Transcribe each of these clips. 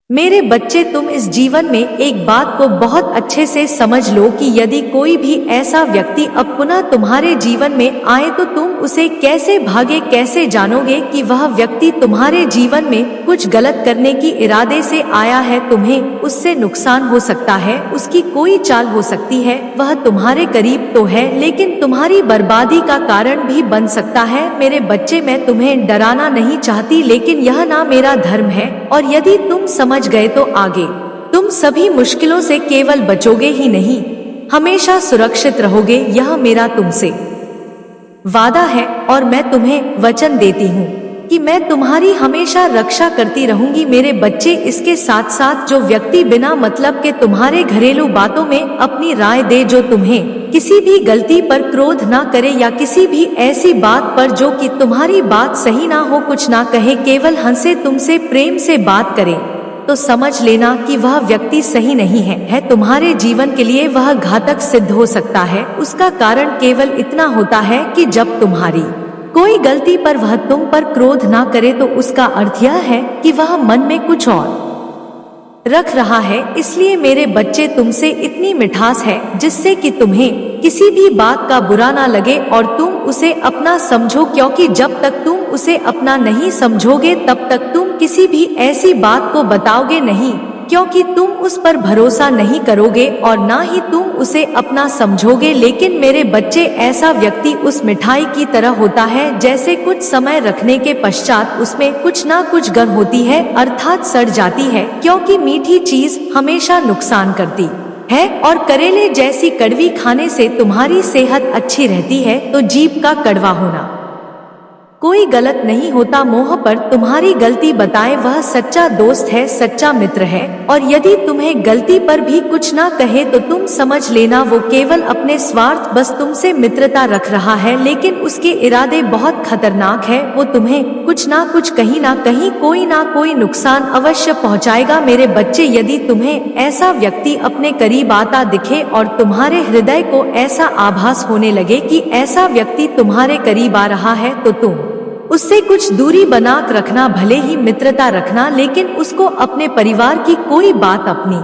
मेरे बच्चे, तुम इस जीवन में एक बात को बहुत अच्छे से समझ लो कि यदि कोई भी ऐसा व्यक्ति अब पुनः तुम्हारे जीवन में आए तो तुम उसे कैसे भागे, कैसे जानोगे कि वह व्यक्ति तुम्हारे जीवन में कुछ गलत करने की इरादे से आया है। तुम्हें उससे नुकसान हो सकता है, उसकी कोई चाल हो सकती है, वह तुम्हारे करीब तो है लेकिन तुम्हारी बर्बादी का कारण भी बन सकता है। मेरे बच्चे, मैं तुम्हें डराना नहीं चाहती, लेकिन यह ना मेरा धर्म है, और यदि तुम समझ गए तो आगे तुम सभी मुश्किलों से केवल बचोगे ही नहीं, हमेशा सुरक्षित रहोगे। यह मेरा तुमसे वादा है और मैं तुम्हें वचन देती हूँ कि मैं तुम्हारी हमेशा रक्षा करती रहूंगी। मेरे बच्चे, इसके साथ साथ जो व्यक्ति बिना मतलब के तुम्हारे घरेलू बातों में अपनी राय दे, जो तुम्हें किसी भी गलती पर क्रोध ना करे या किसी भी ऐसी बात पर जो कि तुम्हारी बात सही ना हो, कुछ ना कहे, केवल हंसे, तुमसे प्रेम से बात करे, तो समझ लेना कि वह व्यक्ति सही नहीं है। तुम्हारे जीवन के लिए वह घातक सिद्ध हो सकता है। उसका कारण केवल इतना होता है कि जब तुम्हारी कोई गलती पर वह तुम पर क्रोध ना करे तो उसका अर्थ यह है कि वह मन में कुछ और रख रहा है। इसलिए मेरे बच्चे, तुमसे इतनी मिठास है जिससे कि तुम्हें किसी भी बात का बुरा ना लगे और तुम उसे अपना समझो, क्योंकि जब तक तुम उसे अपना नहीं समझोगे तब तक तुम किसी भी ऐसी बात को बताओगे नहीं, क्योंकि तुम उस पर भरोसा नहीं करोगे और ना ही तुम उसे अपना समझोगे। लेकिन मेरे बच्चे, ऐसा व्यक्ति उस मिठाई की तरह होता है जैसे कुछ समय रखने के पश्चात उसमें कुछ ना कुछ गंध होती है, अर्थात सड़ जाती है, क्योंकि मीठी चीज हमेशा नुकसान करती है और करेले जैसी कड़वी खाने से तुम्हारी सेहत अच्छी रहती है। तो जीभ का कड़वा होना कोई गलत नहीं होता। मोह पर तुम्हारी गलती बताए वह सच्चा दोस्त है, सच्चा मित्र है, और यदि तुम्हें गलती पर भी कुछ ना कहे तो तुम समझ लेना वो केवल अपने स्वार्थ बस तुमसे मित्रता रख रहा है, लेकिन उसके इरादे बहुत खतरनाक है। वो तुम्हें कुछ ना कुछ, कहीं ना कहीं, कोई ना कोई नुकसान अवश्य पहुंचाएगा। मेरे बच्चे, यदि तुम्हें ऐसा व्यक्ति अपने करीब आता दिखे और तुम्हारे हृदय को ऐसा आभास होने लगे कि ऐसा व्यक्ति तुम्हारे करीब आ रहा है, तो तुम उससे कुछ दूरी बना रखना, भले ही मित्रता रखना, लेकिन उसको अपने परिवार की कोई बात, अपनी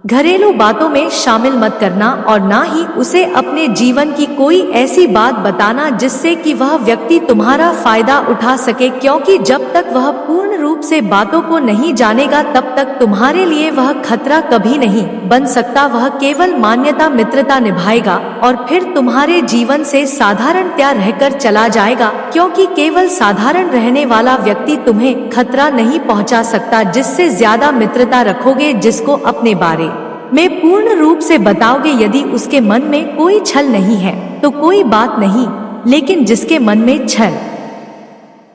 घरेलू बातों में शामिल मत करना और ना ही उसे अपने जीवन की कोई ऐसी बात बताना जिससे कि वह व्यक्ति तुम्हारा फायदा उठा सके, क्योंकि जब तक वह पूर्ण रूप से बातों को नहीं जानेगा तब तक तुम्हारे लिए वह खतरा कभी नहीं बन सकता। वह केवल मान्यता, मित्रता निभाएगा और फिर तुम्हारे जीवन से साधारणतया रहकर चला जाएगा, क्योंकि केवल साधारण रहने वाला व्यक्ति तुम्हें खतरा नहीं पहुंचा सकता। जिससे ज्यादा मित्रता रखोगे, जिसको अपने बारे में पूर्ण रूप से बताओगे, यदि उसके मन में कोई छल नहीं है तो कोई बात नहीं, लेकिन जिसके मन में छल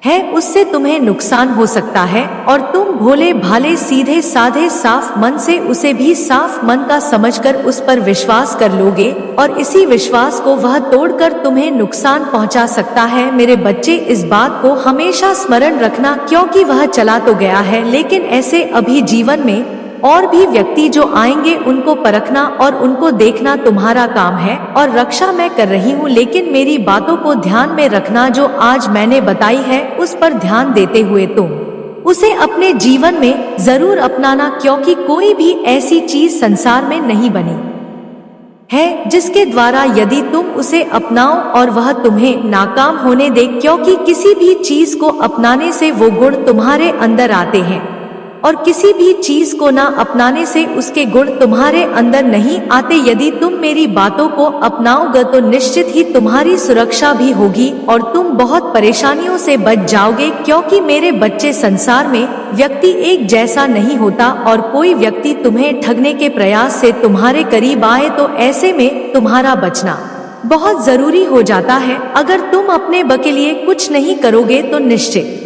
है उससे तुम्हें नुकसान हो सकता है। और तुम भोले भाले, सीधे साधे, साफ मन से उसे भी साफ मन का समझकर उस पर विश्वास कर लोगे और इसी विश्वास को वह तोड़कर तुम्हें नुकसान पहुंचा सकता है। मेरे बच्चे, इस बात को हमेशा स्मरण रखना, क्योंकि वह चला तो गया है, लेकिन ऐसे अभी जीवन में और भी व्यक्ति जो आएंगे उनको परखना और उनको देखना तुम्हारा काम है। और रक्षा मैं कर रही हूँ, लेकिन मेरी बातों को ध्यान में रखना। जो आज मैंने बताई है उस पर ध्यान देते हुए तुम उसे अपने जीवन में जरूर अपनाना, क्योंकि कोई भी ऐसी चीज संसार में नहीं बनी है जिसके द्वारा यदि तुम उसे अपनाओ और वह तुम्हें नाकाम होने दे, क्योंकि किसी भी चीज को अपनाने से वो गुण तुम्हारे अंदर आते हैं और किसी भी चीज को ना अपनाने से उसके गुण तुम्हारे अंदर नहीं आते। यदि तुम मेरी बातों को अपनाओगे तो निश्चित ही तुम्हारी सुरक्षा भी होगी और तुम बहुत परेशानियों से बच जाओगे, क्योंकि मेरे बच्चे, संसार में व्यक्ति एक जैसा नहीं होता और कोई व्यक्ति तुम्हें ठगने के प्रयास से तुम्हारे करीब आए तो ऐसे में तुम्हारा बचना बहुत जरूरी हो जाता है। अगर तुम अपने बल के लिए कुछ नहीं करोगे तो निश्चित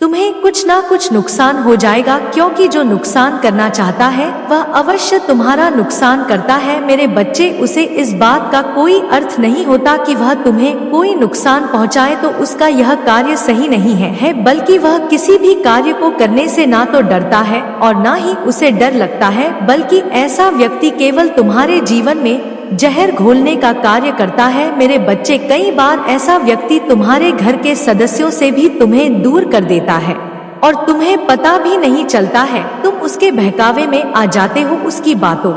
तुम्हें कुछ ना कुछ नुकसान हो जाएगा, क्योंकि जो नुकसान करना चाहता है वह अवश्य तुम्हारा नुकसान करता है। मेरे बच्चे, उसे इस बात का कोई अर्थ नहीं होता कि वह तुम्हें कोई नुकसान पहुंचाए तो उसका यह कार्य सही नहीं है, बल्कि वह किसी भी कार्य को करने से ना तो डरता है और ना ही उसे डर लगता है, बल्कि ऐसा व्यक्ति केवल तुम्हारे जीवन में जहर घोलने का कार्य करता है। मेरे बच्चे, कई बार ऐसा व्यक्ति तुम्हारे घर के सदस्यों से भी तुम्हें दूर कर देता है और तुम्हें पता भी नहीं चलता है। तुम उसके बहकावे में आ जाते हो, उसकी बातों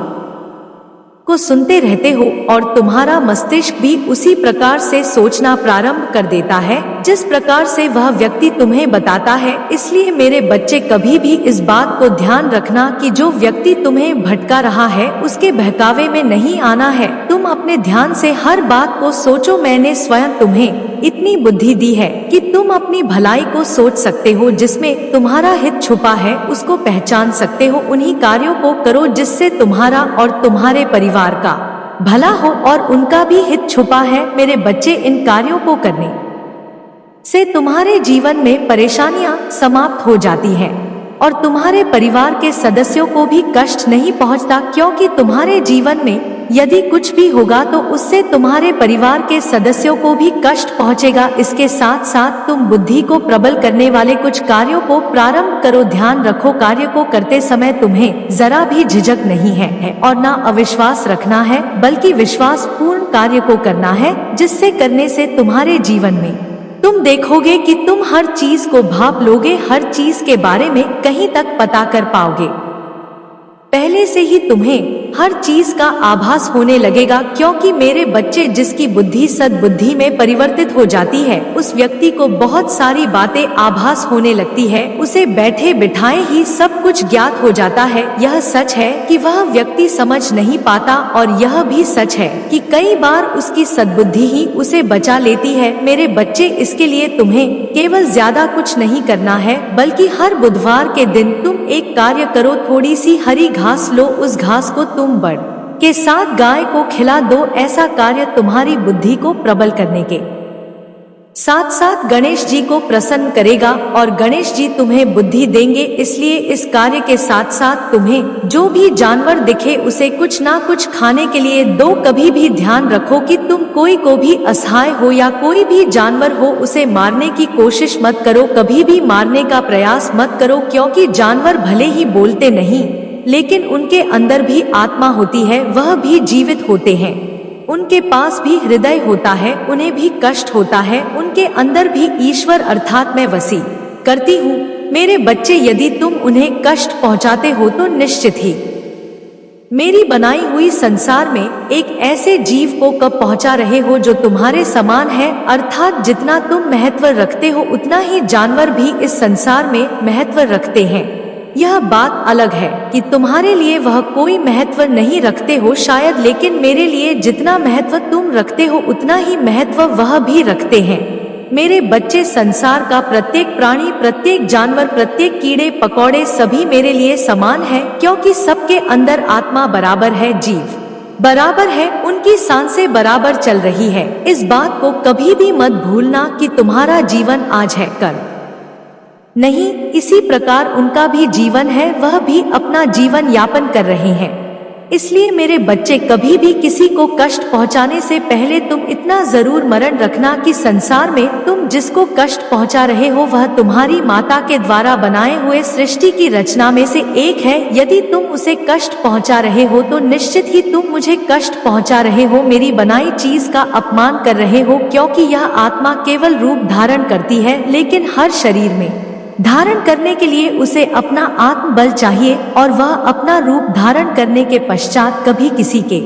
को सुनते रहते हो और तुम्हारा मस्तिष्क भी उसी प्रकार से सोचना प्रारंभ कर देता है जिस प्रकार से वह व्यक्ति तुम्हें बताता है। इसलिए मेरे बच्चे, कभी भी इस बात को ध्यान रखना कि जो व्यक्ति तुम्हें भटका रहा है उसके बहकावे में नहीं आना है। तुम अपने ध्यान से हर बात को सोचो। मैंने स्वयं तुम्हें इतनी बुद्धि दी है कि तुम अपनी भलाई को सोच सकते हो, जिसमें तुम्हारा हित छुपा है उसको पहचान सकते हो। उन्हीं कार्यों को करो जिससे तुम्हारा और तुम्हारे परिवार का भला हो और उनका भी हित छुपा है। मेरे बच्चे, इन कार्यों को करने से तुम्हारे जीवन में परेशानियां समाप्त हो जाती हैं और तुम्हारे परिवार के सदस्यों को भी कष्ट नहीं पहुंचता, क्योंकि तुम्हारे जीवन में यदि कुछ भी होगा तो उससे तुम्हारे परिवार के सदस्यों को भी कष्ट पहुंचेगा। इसके साथ साथ तुम बुद्धि को प्रबल करने वाले कुछ कार्यों को प्रारंभ करो। ध्यान रखो, कार्य को करते समय तुम्हें जरा भी झिझक नहीं है और ना अविश्वास रखना है, बल्कि विश्वास पूर्ण कार्य को करना है, जिससे करने से तुम्हारे जीवन में तुम देखोगे कि तुम हर चीज को भांप लोगे, हर चीज के बारे में कहीं तक पता कर पाओगे। पहले से ही तुम्हें हर चीज का आभास होने लगेगा, क्योंकि मेरे बच्चे, जिसकी बुद्धि सद्बुद्धि में परिवर्तित हो जाती है उस व्यक्ति को बहुत सारी बातें आभास होने लगती है। उसे बैठे बिठाए ही सब कुछ ज्ञात हो जाता है। यह सच है कि वह व्यक्ति समझ नहीं पाता और यह भी सच है कि कई बार उसकी सद्बुद्धि ही उसे बचा लेती है। मेरे बच्चे, इसके लिए तुम्हें केवल ज्यादा कुछ नहीं करना है, बल्कि हर बुधवार के दिन तुम एक कार्य करो। थोड़ी सी हरी घास लो, उस घास को तुम बड़ के साथ गाय को खिला दो। ऐसा कार्य तुम्हारी बुद्धि को प्रबल करने के साथ साथ गणेश जी को प्रसन्न करेगा और गणेश जी तुम्हें बुद्धि देंगे। इसलिए इस कार्य के साथ साथ तुम्हें जो भी जानवर दिखे उसे कुछ ना कुछ खाने के लिए दो। कभी भी ध्यान रखो कि तुम कोई को भी असहाय हो या कोई भी जानवर हो उसे मारने की कोशिश मत करो। कभी भी मारने का प्रयास मत करो, क्योंकि जानवर भले ही बोलते नहीं लेकिन उनके अंदर भी आत्मा होती है, वह भी जीवित होते हैं। उनके पास भी हृदय होता है, उन्हें भी कष्ट होता है, उनके अंदर भी ईश्वर अर्थात मैं वसी करती हूँ। मेरे बच्चे, यदि तुम उन्हें कष्ट पहुँचाते हो तो निश्चित ही मेरी बनाई हुई संसार में एक ऐसे जीव को कब पहुँचा रहे हो जो तुम्हारे समान है। अर्थात जितना तुम महत्व रखते हो उतना ही जानवर भी इस संसार में महत्व रखते हैं। यह बात अलग है कि तुम्हारे लिए वह कोई महत्व नहीं रखते हो शायद, लेकिन मेरे लिए जितना महत्व तुम रखते हो उतना ही महत्व वह भी रखते हैं। मेरे बच्चे, संसार का प्रत्येक प्राणी, प्रत्येक जानवर, प्रत्येक कीड़े पकौड़े सभी मेरे लिए समान है, क्योंकि सबके अंदर आत्मा बराबर है, जीव बराबर है, उनकी सांसें बराबर चल रही है। इस बात को कभी भी मत भूलना कि तुम्हारा जीवन आज है, कल नहीं। इसी प्रकार उनका भी जीवन है, वह भी अपना जीवन यापन कर रहे हैं। इसलिए मेरे बच्चे, कभी भी किसी को कष्ट पहुंचाने से पहले तुम इतना जरूर स्मरण रखना कि संसार में तुम जिसको कष्ट पहुंचा रहे हो वह तुम्हारी माता के द्वारा बनाए हुए सृष्टि की रचना में से एक है। यदि तुम उसे कष्ट पहुंचा रहे हो तो निश्चित ही तुम मुझे कष्ट पहुंचा रहे हो, मेरी बनाई चीज का अपमान कर रहे हो, क्योंकि यह आत्मा केवल रूप धारण करती है, लेकिन हर शरीर में धारण करने के लिए उसे अपना आत्मबल चाहिए और वह अपना रूप धारण करने के पश्चात कभी किसी के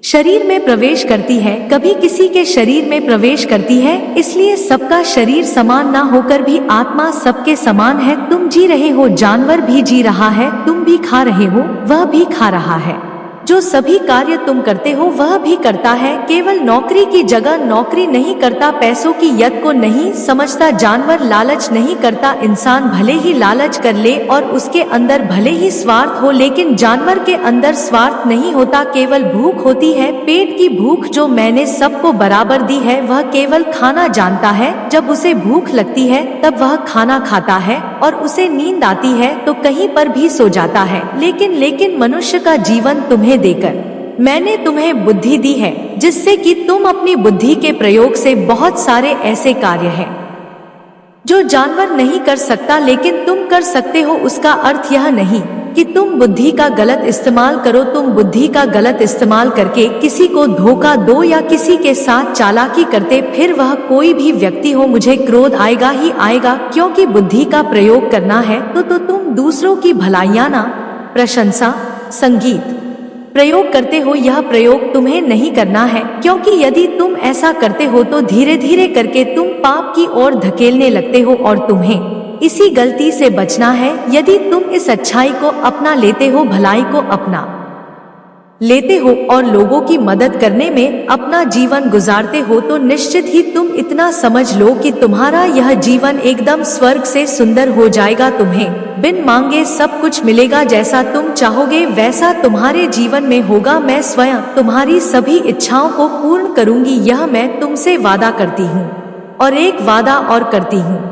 शरीर में प्रवेश करती है, कभी किसी के शरीर में प्रवेश करती है। इसलिए सबका शरीर समान ना होकर भी आत्मा सबके समान है। तुम जी रहे हो, जानवर भी जी रहा है, तुम भी खा रहे हो, वह भी खा रहा है। जो सभी कार्य तुम करते हो वह भी करता है। केवल नौकरी की जगह नौकरी नहीं करता, पैसों की यद को नहीं समझता, जानवर लालच नहीं करता। इंसान भले ही लालच कर ले और उसके अंदर भले ही स्वार्थ हो, लेकिन जानवर के अंदर स्वार्थ नहीं होता, केवल भूख होती है, पेट की भूख जो मैंने सबको बराबर दी है। वह केवल खाना जानता है, जब उसे भूख लगती है तब वह खाना खाता है और उसे नींद आती है तो कहीं पर भी सो जाता है। लेकिन मनुष्य का जीवन तुम्हें देकर मैंने तुम्हें बुद्धि दी है, जिससे कि तुम अपनी बुद्धि के प्रयोग से बहुत सारे ऐसे कार्य हैं जो जानवर नहीं कर सकता लेकिन तुम कर सकते हो। उसका अर्थ यह नहीं कि तुम बुद्धि का गलत इस्तेमाल करो। तुम बुद्धि का गलत इस्तेमाल करके किसी को धोखा दो या किसी के साथ चालाकी करते, फिर वह कोई भी व्यक्ति हो, मुझे क्रोध आएगा ही आएगा। क्योंकि बुद्धि का प्रयोग करना है तो तुम दूसरों की भलाइयां ना प्रशंसा संगीत प्रयोग करते हो। यह प्रयोग तुम्हें नहीं करना है, क्योंकि यदि तुम ऐसा करते हो तो धीरे धीरे करके तुम पाप की ओर धकेलने लगते हो और तुम्हें इसी गलती से बचना है। यदि तुम इस अच्छाई को अपना लेते हो, भलाई को अपना लेते हो और लोगों की मदद करने में अपना जीवन गुजारते हो, तो निश्चित ही तुम इतना समझ लो कि तुम्हारा यह जीवन एकदम स्वर्ग से सुंदर हो जाएगा। तुम्हें बिन मांगे सब कुछ मिलेगा, जैसा तुम चाहोगे वैसा तुम्हारे जीवन में होगा। मैं स्वयं तुम्हारी सभी इच्छाओं को पूर्ण करूंगी, यह मैं तुमसे वादा करती हूँ। और एक वादा और करती हूँ,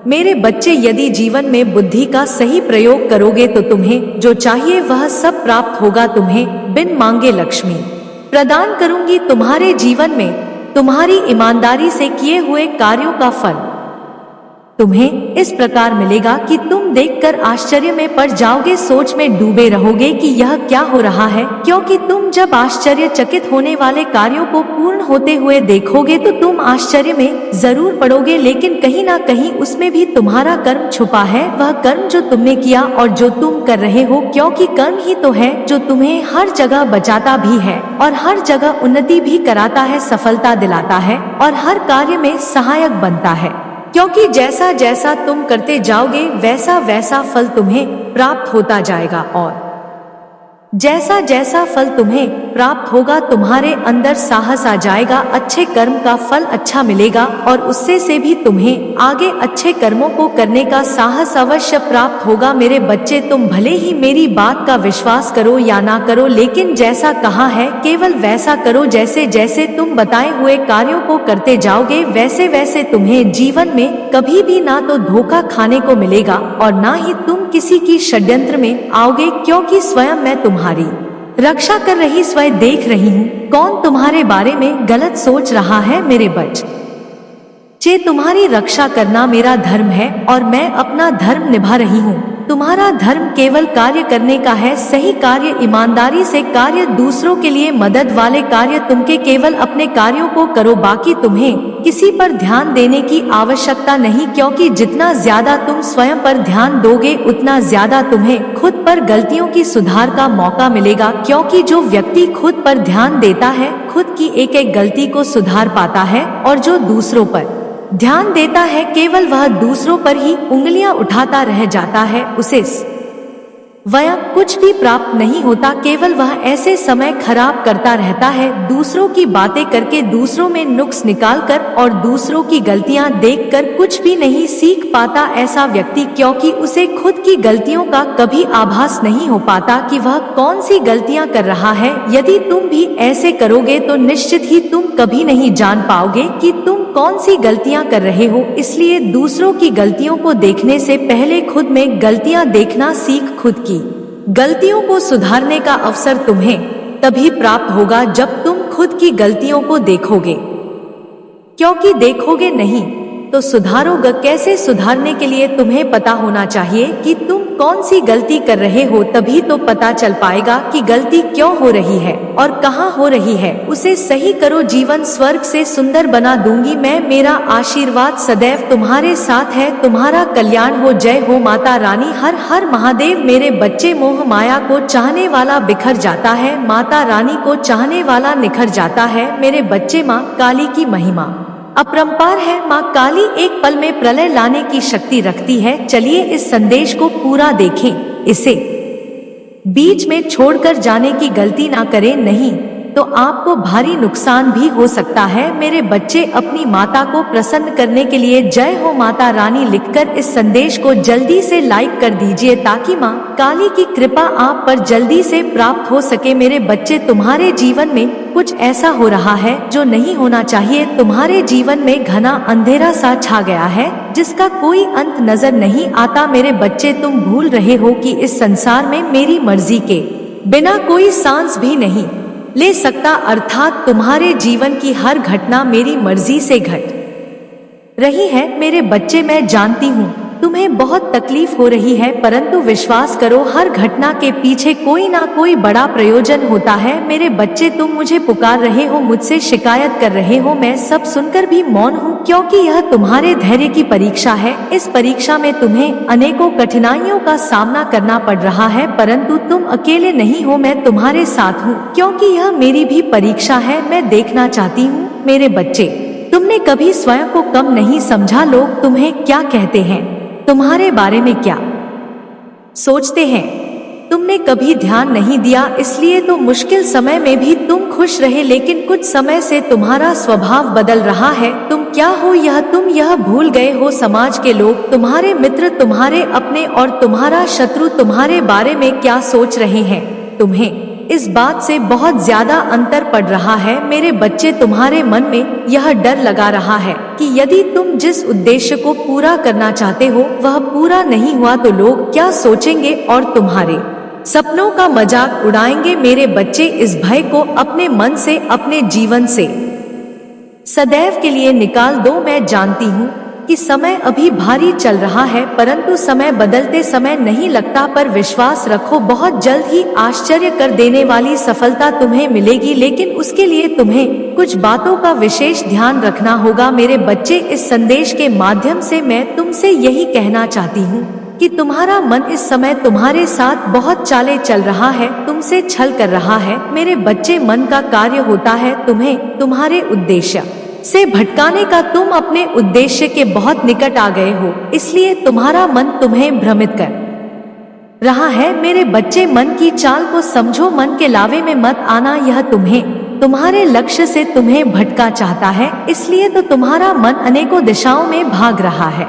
मेरे बच्चे, यदि जीवन में बुद्धि का सही प्रयोग करोगे तो तुम्हें जो चाहिए वह सब प्राप्त होगा। तुम्हें बिन मांगे लक्ष्मी प्रदान करूंगी। तुम्हारे जीवन में तुम्हारी ईमानदारी से किए हुए कार्यों का फल तुम्हें इस प्रकार मिलेगा कि तुम देखकर आश्चर्य में पड़ जाओगे, सोच में डूबे रहोगे कि यह क्या हो रहा है। क्योंकि तुम जब आश्चर्यचकित होने वाले कार्यों को पूर्ण होते हुए देखोगे तो तुम आश्चर्य में जरूर पड़ोगे, लेकिन कहीं ना कहीं उसमें भी तुम्हारा कर्म छुपा है, वह कर्म जो तुमने किया और जो तुम कर रहे हो। क्योंकि कर्म ही तो है जो तुम्हें हर जगह बचाता भी है और हर जगह उन्नति भी कराता है, सफलता दिलाता है और हर कार्य में सहायक बनता है। क्योंकि जैसा जैसा तुम करते जाओगे वैसा वैसा फल तुम्हें प्राप्त होता जाएगा, और जैसा जैसा फल तुम्हें प्राप्त होगा तुम्हारे अंदर साहस आ जाएगा, अच्छे कर्म का फल अच्छा मिलेगा और उससे से भी तुम्हें आगे अच्छे कर्मों को करने का साहस अवश्य प्राप्त होगा। मेरे बच्चे, तुम भले ही मेरी बात का विश्वास करो या ना करो, लेकिन जैसा कहा है केवल वैसा करो। जैसे जैसे तुम बताए हुए कार्यों को करते जाओगे वैसे वैसे तुम्हें जीवन में कभी भी ना तो धोखा खाने को मिलेगा और ना ही तुम किसी की षड्यंत्र में आओगे, क्योंकि स्वयं मैं तुम्हारी रक्षा कर रही, स्वयं देख रही हूँ कौन तुम्हारे बारे में गलत सोच रहा है। मेरे बच्चे, तुम्हारी रक्षा करना मेरा धर्म है और मैं अपना धर्म निभा रही हूँ। तुम्हारा धर्म केवल कार्य करने का है, सही कार्य, ईमानदारी से कार्य, दूसरों के लिए मदद वाले कार्य। तुमके केवल अपने कार्यों को करो, बाकी तुम्हें किसी पर ध्यान देने की आवश्यकता नहीं, क्योंकि जितना ज्यादा तुम स्वयं पर ध्यान दोगे उतना ज्यादा तुम्हें खुद पर गलतियों की सुधार का मौका मिलेगा। क्योंकि जो व्यक्ति खुद पर ध्यान देता है खुद की एक एक गलती को सुधार पाता है, और जो दूसरों पर ध्यान देता है केवल वह दूसरों पर ही उंगलियां उठाता रह जाता है, उसे वह कुछ भी प्राप्त नहीं होता, केवल वह ऐसे समय खराब करता रहता है, दूसरों की बातें करके, दूसरों में नुक्स निकालकर और दूसरों की गलतियां देखकर कुछ भी नहीं सीख पाता ऐसा व्यक्ति, क्योंकि उसे खुद की गलतियों का कभी आभास नहीं हो पाता कि वह कौन सी गलतियां कर रहा है। यदि तुम भी ऐसे करोगे तो निश्चित ही तुम कभी नहीं जान पाओगे कि तुम कौन सी गलतियां कर रहे हो। इसलिए दूसरों की गलतियों को देखने से पहले खुद में गलतियां देखना सीख। खुद की गलतियों को सुधारने का अवसर तुम्हें तभी प्राप्त होगा जब तुम खुद की गलतियों को देखोगे, क्योंकि देखोगे नहीं तो सुधारोगे कैसे। सुधारने के लिए तुम्हें पता होना चाहिए कि तुम कौन सी गलती कर रहे हो, तभी तो पता चल पाएगा कि गलती क्यों हो रही है और कहाँ हो रही है। उसे सही करो, जीवन स्वर्ग से सुंदर बना दूंगी मैं। मेरा आशीर्वाद सदैव तुम्हारे साथ है, तुम्हारा कल्याण हो। जय हो माता रानी, हर हर महादेव। मेरे बच्चे, मोह माया को चाहने वाला बिखर जाता है, माता रानी को चाहने वाला निखर जाता है। मेरे बच्चे, माँ काली की महिमा अपरंपार है। माँ काली एक पल में प्रलय लाने की शक्ति रखती है। चलिए इस संदेश को पूरा देखें, इसे बीच में छोड़कर जाने की गलती ना करें, नहीं तो आपको भारी नुकसान भी हो सकता है। मेरे बच्चे, अपनी माता को प्रसन्न करने के लिए जय हो माता रानी लिखकर इस संदेश को जल्दी से लाइक कर दीजिए, ताकि माँ काली की कृपा आप पर जल्दी से प्राप्त हो सके। मेरे बच्चे, तुम्हारे जीवन में कुछ ऐसा हो रहा है जो नहीं होना चाहिए। तुम्हारे जीवन में घना अंधेरा सा छा गया है जिसका कोई अंत नजर नहीं आता। मेरे बच्चे, तुम भूल रहे हो कि इस संसार में मेरी मर्जी के बिना कोई सांस भी नहीं ले सकता, अर्थात तुम्हारे जीवन की हर घटना मेरी मर्जी से घट रही है। मेरे बच्चे, मैं जानती हूँ तुम्हें बहुत तकलीफ हो रही है, परंतु विश्वास करो हर घटना के पीछे कोई ना कोई बड़ा प्रयोजन होता है। मेरे बच्चे, तुम मुझे पुकार रहे हो, मुझसे शिकायत कर रहे हो, मैं सब सुनकर भी मौन हूँ, क्योंकि यह तुम्हारे धैर्य की परीक्षा है। इस परीक्षा में तुम्हें अनेकों कठिनाइयों का सामना करना पड़ रहा है, परंतु तुम अकेले नहीं हो, मैं तुम्हारे साथ हूँ, क्योंकि यह मेरी भी परीक्षा है। मैं देखना चाहती हूँ मेरे बच्चे, तुमने कभी स्वयं को कम नहीं समझा। लोग तुम्हें क्या कहते हैं, तुम्हारे बारे में क्या सोचते हैं, तुमने कभी ध्यान नहीं दिया, इसलिए तो मुश्किल समय में भी तुम खुश रहे। लेकिन कुछ समय से तुम्हारा स्वभाव बदल रहा है। तुम क्या हो तुम यह भूल गए हो। समाज के लोग, तुम्हारे मित्र, तुम्हारे अपने और तुम्हारा शत्रु तुम्हारे बारे में क्या सोच रहे हैं। तुम्हें इस बात से बहुत ज्यादा अंतर पड़ रहा है मेरे बच्चे। तुम्हारे मन में यह डर लगा रहा है कि यदि तुम जिस उद्देश्य को पूरा करना चाहते हो वह पूरा नहीं हुआ तो लोग क्या सोचेंगे और तुम्हारे सपनों का मजाक उड़ाएंगे। मेरे बच्चे, इस भय को अपने मन से, अपने जीवन से सदैव के लिए निकाल दो। मैं जानती हूँ कि समय अभी भारी चल रहा है, परंतु समय बदलते समय नहीं लगता। पर विश्वास रखो, बहुत जल्द ही आश्चर्य कर देने वाली सफलता तुम्हें मिलेगी। लेकिन उसके लिए तुम्हें कुछ बातों का विशेष ध्यान रखना होगा। मेरे बच्चे, इस संदेश के माध्यम से मैं तुमसे यही कहना चाहती हूँ कि तुम्हारा मन इस समय तुम्हारे साथ बहुत चालें चल रहा है, तुमसे छल कर रहा है। मेरे बच्चे, मन का कार्य होता है तुम्हें तुम्हारे उद्देश्य से भटकाने का। तुम अपने उद्देश्य के बहुत निकट आ गए हो, इसलिए तुम्हारा मन तुम्हें भ्रमित कर रहा है। मेरे बच्चे, मन की चाल को समझो, मन के लावे में मत आना। यह तुम्हें तुम्हारे लक्ष्य से तुम्हें भटका चाहता है, इसलिए तो तुम्हारा मन अनेकों दिशाओं में भाग रहा है।